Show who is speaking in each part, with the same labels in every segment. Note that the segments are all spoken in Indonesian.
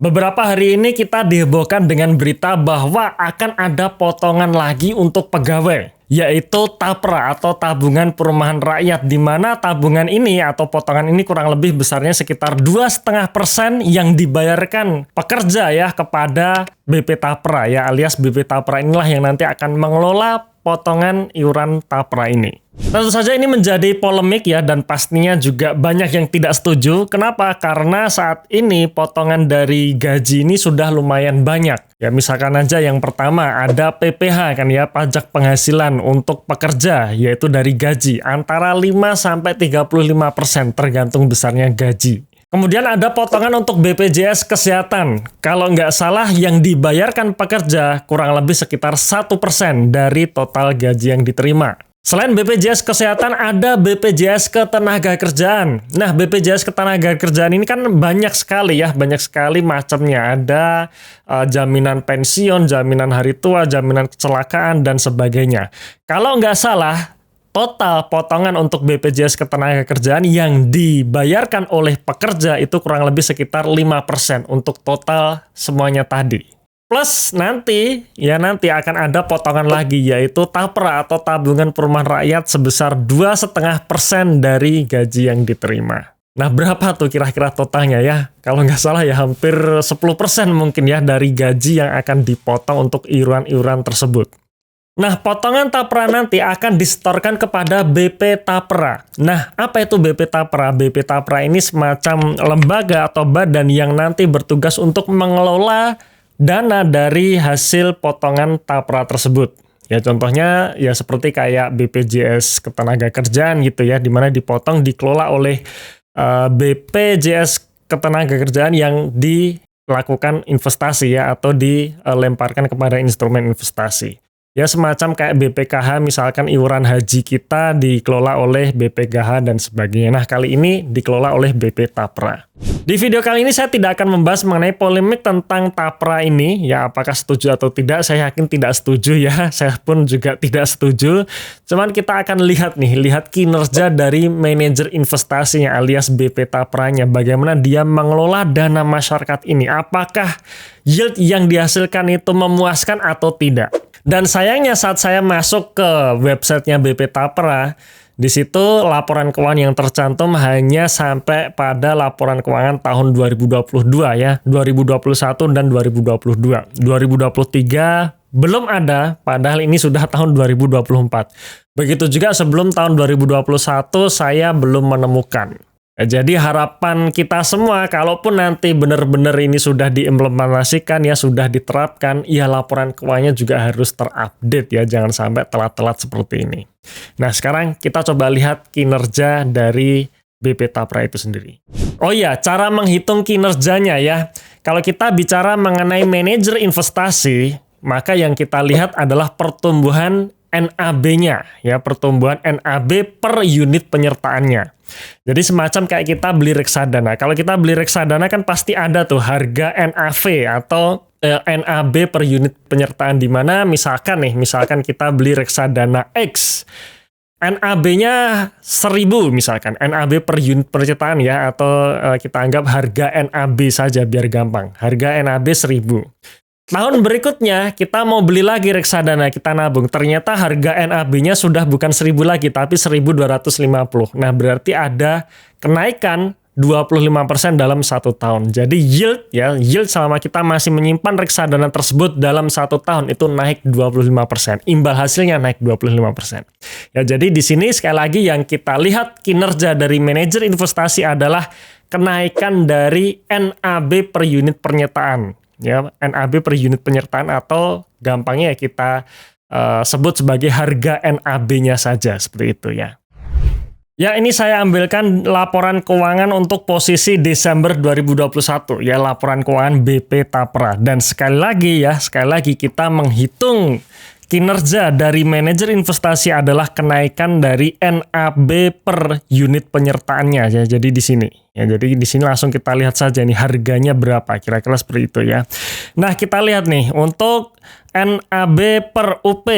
Speaker 1: Beberapa hari ini kita dihebohkan dengan berita bahwa akan ada potongan lagi untuk pegawai, yaitu TAPRA atau Tabungan Perumahan Rakyat, di mana tabungan ini atau potongan ini kurang lebih besarnya sekitar 2,5% yang dibayarkan pekerja ya kepada BP Tapra ya, alias BP Tapra inilah yang nanti akan mengelola potongan iuran TAPRA ini. Tentu saja ini menjadi polemik ya, dan pastinya juga banyak yang tidak setuju. Kenapa? Karena saat ini potongan dari gaji ini sudah lumayan banyak. Ya misalkan aja yang pertama ada PPH kan ya, pajak penghasilan untuk pekerja, yaitu dari gaji antara 5-35% tergantung besarnya gaji. Kemudian ada potongan untuk BPJS Kesehatan. Kalau nggak salah yang dibayarkan pekerja kurang lebih sekitar 1% dari total gaji yang diterima. Selain BPJS Kesehatan, ada BPJS Ketenagakerjaan. Nah, BPJS Ketenagakerjaan ini kan banyak sekali ya, banyak sekali macamnya. Ada jaminan pensiun, jaminan hari tua, jaminan kecelakaan, dan sebagainya. Kalau nggak salah, total potongan untuk BPJS Ketenagakerjaan yang dibayarkan oleh pekerja itu kurang lebih sekitar 5% untuk total semuanya tadi. Plus nanti akan ada potongan lagi, yaitu TAPRA atau Tabungan Perumahan Rakyat sebesar 2,5% dari gaji yang diterima. Nah, berapa tuh kira-kira totalnya ya? Kalau nggak salah ya hampir 10% mungkin ya dari gaji yang akan dipotong untuk iuran-iuran tersebut. Nah, potongan TAPRA nanti akan disetorkan kepada BP Tapra. Nah, apa itu BP Tapra? BP Tapra ini semacam lembaga atau badan yang nanti bertugas untuk mengelola dana dari hasil potongan TAPRA tersebut. Ya contohnya ya seperti kayak BPJS Ketenagakerjaan gitu ya, di mana dipotong dikelola oleh BPJS Ketenagakerjaan yang dilakukan investasi ya, atau dilemparkan kepada instrumen investasi. Ya semacam kayak BPKH, misalkan iuran haji kita dikelola oleh BPKH dan sebagainya. Nah, kali ini dikelola oleh BP Tapra. Di video kali ini saya tidak akan membahas mengenai polemik tentang TAPRA ini, ya apakah setuju atau tidak. Saya yakin tidak setuju ya, saya pun juga tidak setuju. Cuman kita akan lihat kinerja dari manajer investasinya alias BP Tapra-nya, bagaimana dia mengelola dana masyarakat ini. Apakah yield yang dihasilkan itu memuaskan atau tidak? Dan sayangnya saat saya masuk ke websitenya BP Tapra, di situ laporan keuangan yang tercantum hanya sampai pada laporan keuangan tahun 2022 ya, 2021 dan 2022. 2023 belum ada, padahal ini sudah tahun 2024. Begitu juga sebelum tahun 2021 saya belum menemukan. Jadi harapan kita semua, kalaupun nanti benar-benar ini sudah diimplementasikan ya, sudah diterapkan, ya laporan keuangannya juga harus terupdate ya, jangan sampai telat-telat seperti ini. Nah sekarang kita coba lihat kinerja dari BP Tapra itu sendiri. Oh iya, cara menghitung kinerjanya ya. Kalau kita bicara mengenai manajer investasi, maka yang kita lihat adalah pertumbuhan NAB-nya ya, pertumbuhan NAB per unit penyertaannya. Jadi semacam kayak kita beli reksadana. Kalau kita beli reksadana kan pasti ada tuh harga NAV atau NAB per unit penyertaan, di mana misalkan kita beli reksadana X, NAB-nya 1000 misalkan, NAB per unit penyertaan ya, atau kita anggap harga NAB saja biar gampang. Harga NAB 1000. Tahun berikutnya kita mau beli lagi reksadana, kita nabung. Ternyata harga NAB-nya sudah bukan 1000 lagi, tapi 1250. Nah, berarti ada kenaikan 25% dalam 1 tahun. Jadi yield selama kita masih menyimpan reksadana tersebut dalam 1 tahun itu naik 25%. Imbal hasilnya naik 25%. Ya, jadi di sini sekali lagi yang kita lihat kinerja dari manajer investasi adalah kenaikan dari NAB per unit penyertaan. Ya, NAB per unit penyertaan, atau gampangnya ya kita sebut sebagai harga NAB-nya saja, seperti itu ya. Ya, ini saya ambilkan laporan keuangan untuk posisi Desember 2021 ya, laporan keuangan BP Tapra. Dan sekali lagi kita menghitung kinerja dari manajer investasi adalah kenaikan dari NAB per unit penyertaannya ya. Jadi di sini langsung kita lihat saja nih harganya berapa, kira-kira seperti itu ya. Nah, kita lihat nih untuk NAB per UP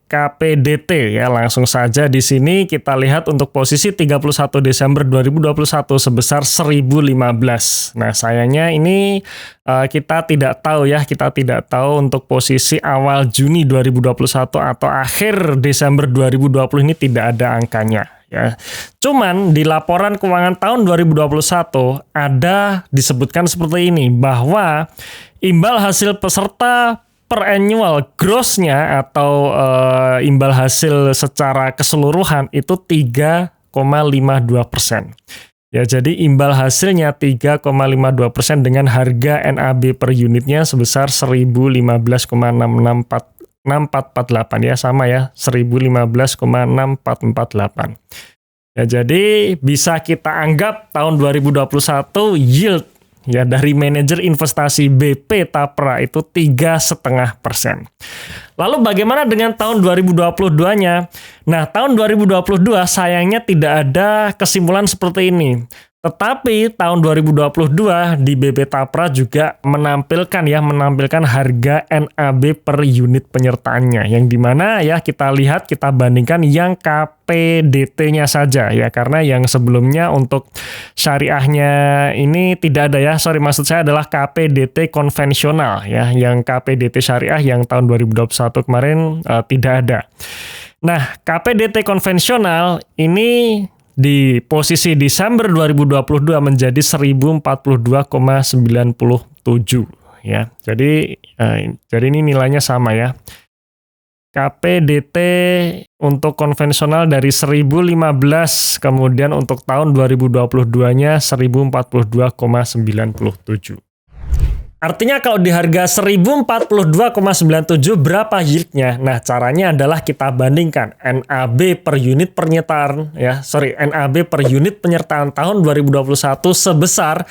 Speaker 1: KPDT ya, langsung saja di sini kita lihat untuk posisi 31 Desember 2021 sebesar 1015. Nah, sayangnya ini kita tidak tahu untuk posisi awal Juni 2021 atau akhir Desember 2020 ini tidak ada angkanya. Ya. Cuman di laporan keuangan tahun 2021 ada disebutkan seperti ini, bahwa imbal hasil peserta per annual gross-nya atau imbal hasil secara keseluruhan itu 3,52%. Ya, jadi imbal hasilnya 3,52% dengan harga NAB per unitnya sebesar 1015,648 ya, sama ya, 1015,6448. Ya, jadi bisa kita anggap tahun 2021 yield ya dari manajer investasi BP Tapra itu 3,5%. Lalu bagaimana dengan tahun 2022-nya? Nah, tahun 2022 sayangnya tidak ada kesimpulan seperti ini. Tetapi tahun 2022 di BP Tapra juga menampilkan harga NAB per unit penyertaannya, yang dimana ya kita bandingkan yang KPDT-nya saja ya, karena yang sebelumnya untuk syariahnya ini tidak ada ya. Maksud saya adalah KPDT konvensional ya, yang KPDT syariah yang tahun 2021 kemarin tidak ada. Nah, KPDT konvensional ini di posisi Desember 2022 menjadi 1042,97 ya. Jadi ini nilainya sama ya. KPDT untuk konvensional dari 1015, kemudian untuk tahun 2022-nya 1042,97. Artinya kalau di harga 1042,97 berapa yieldnya? Nah, caranya adalah kita bandingkan NAB per unit penyertaan NAB per unit penyertaan tahun 2021 sebesar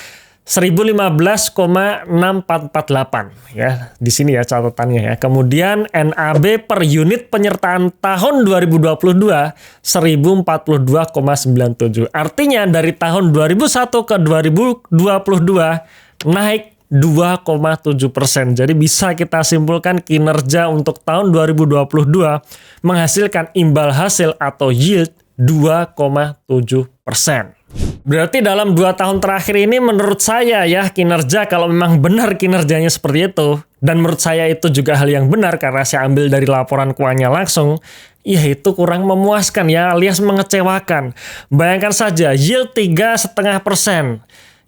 Speaker 1: 1015,6448 ya. Di sini ya catatannya ya. Kemudian NAB per unit penyertaan tahun 2022 1042,97. Artinya dari tahun 2001 ke 2022 naik 2,7%. Jadi bisa kita simpulkan kinerja untuk tahun 2022 menghasilkan imbal hasil atau yield 2,7%. Berarti dalam 2 tahun terakhir ini menurut saya ya, kinerja kalau memang benar kinerjanya seperti itu, dan menurut saya itu juga hal yang benar karena saya ambil dari laporan keuangannya langsung, ya itu kurang memuaskan ya, alias mengecewakan. Bayangkan saja yield 3,5%.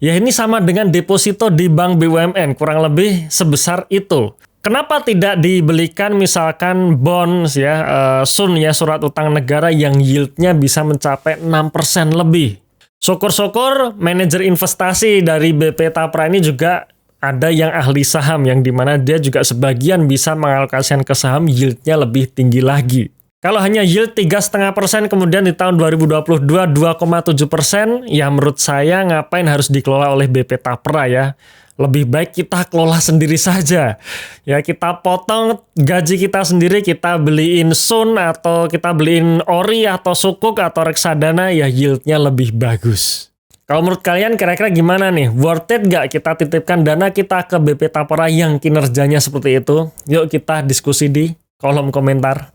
Speaker 1: Ya ini sama dengan deposito di bank BUMN, kurang lebih sebesar itu. Kenapa tidak dibelikan misalkan bonds ya, SUN ya, surat utang negara yang yieldnya bisa mencapai 6% lebih. Syukur-syukur manajer investasi dari BP Tapra ini juga ada yang ahli saham, yang dimana dia juga sebagian bisa mengalokasikan ke saham yieldnya lebih tinggi lagi. Kalau hanya yield 3,5% kemudian di tahun 2022 2,7%, ya menurut saya ngapain harus dikelola oleh BP Tapra ya. Lebih baik kita kelola sendiri saja. Ya, kita potong gaji kita sendiri, kita beliin SUN atau kita beliin ORI atau Sukuk atau reksadana, ya yieldnya lebih bagus. Kalau menurut kalian kira-kira gimana nih? Worth it nggak kita titipkan dana kita ke BP Tapra yang kinerjanya seperti itu? Yuk kita diskusi di kolom komentar.